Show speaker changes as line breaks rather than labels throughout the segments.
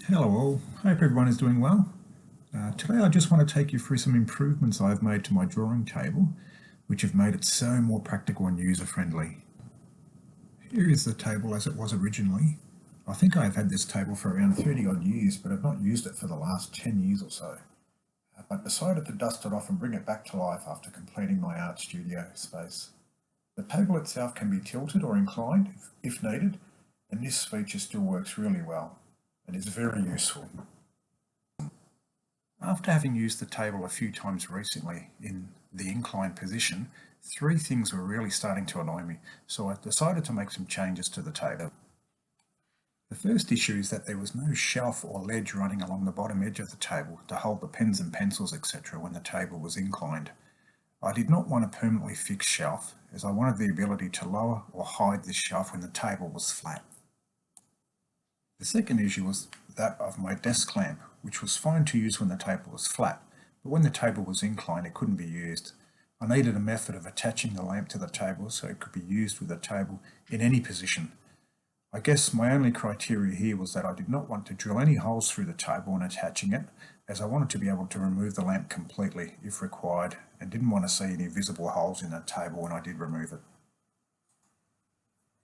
Hello all, hope everyone is doing well. Today I just want to take you through some improvements I've made to my drawing table, which have made it so more practical and user-friendly. Here is the table as it was originally. I think I've had this table for around 30 odd years, but I've not used it for the last 10 years or so. But decided to dust it off and bring it back to life after completing my art studio space. The table itself can be tilted or inclined if needed, and this feature still works really well and is very useful. After having used the table a few times recently in the inclined position, three things were really starting to annoy me, so I decided to make some changes to the table. The first issue is that there was no shelf or ledge running along the bottom edge of the table to hold the pens and pencils, etc. when the table was inclined. I did not want a permanently fixed shelf, as I wanted the ability to lower or hide this shelf when the table was flat. The second issue was that of my desk lamp, which was fine to use when the table was flat, but when the table was inclined it couldn't be used. I needed a method of attaching the lamp to the table so it could be used with the table in any position. I guess my only criteria here was that I did not want to drill any holes through the table when attaching it, as I wanted to be able to remove the lamp completely if required, and didn't want to see any visible holes in the table when I did remove it.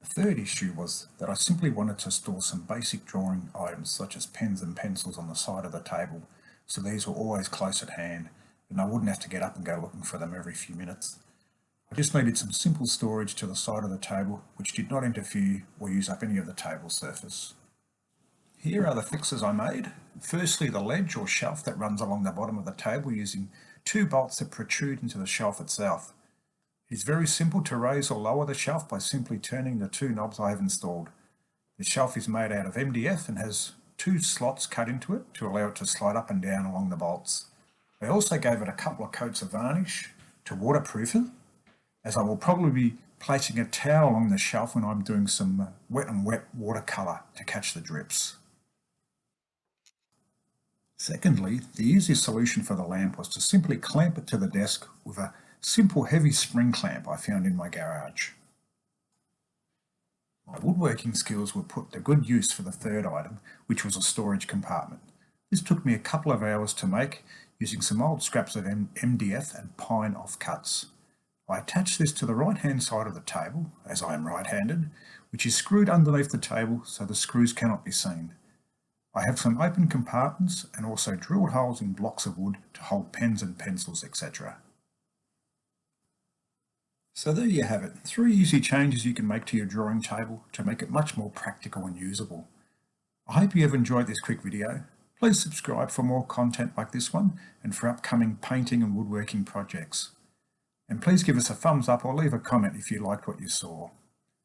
The third issue was that I simply wanted to store some basic drawing items such as pens and pencils on the side of the table, so these were always close at hand and I wouldn't have to get up and go looking for them every few minutes. I just needed some simple storage to the side of the table which did not interfere or use up any of the table surface. Here are the fixes I made. Firstly, the ledge or shelf that runs along the bottom of the table using two bolts that protrude into the shelf itself. It's very simple to raise or lower the shelf by simply turning the two knobs I have installed. The shelf is made out of MDF and has two slots cut into it to allow it to slide up and down along the bolts. I also gave it a couple of coats of varnish to waterproof it, as I will probably be placing a towel along the shelf when I'm doing some wet watercolour to catch the drips. Secondly, the easiest solution for the lamp was to simply clamp it to the desk with a simple heavy spring clamp I found in my garage. My woodworking skills were put to good use for the third item, which was a storage compartment. This took me a couple of hours to make using some old scraps of MDF and pine offcuts. I attached this to the right hand side of the table, as I am right-handed, which is screwed underneath the table so the screws cannot be seen. I have some open compartments and also drilled holes in blocks of wood to hold pens and pencils, etc. So there you have it, 3 easy changes you can make to your drawing table to make it much more practical and usable. I hope you have enjoyed this quick video. Please subscribe for more content like this one and for upcoming painting and woodworking projects. And please give us a thumbs up or leave a comment if you liked what you saw.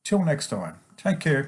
Till next time, take care.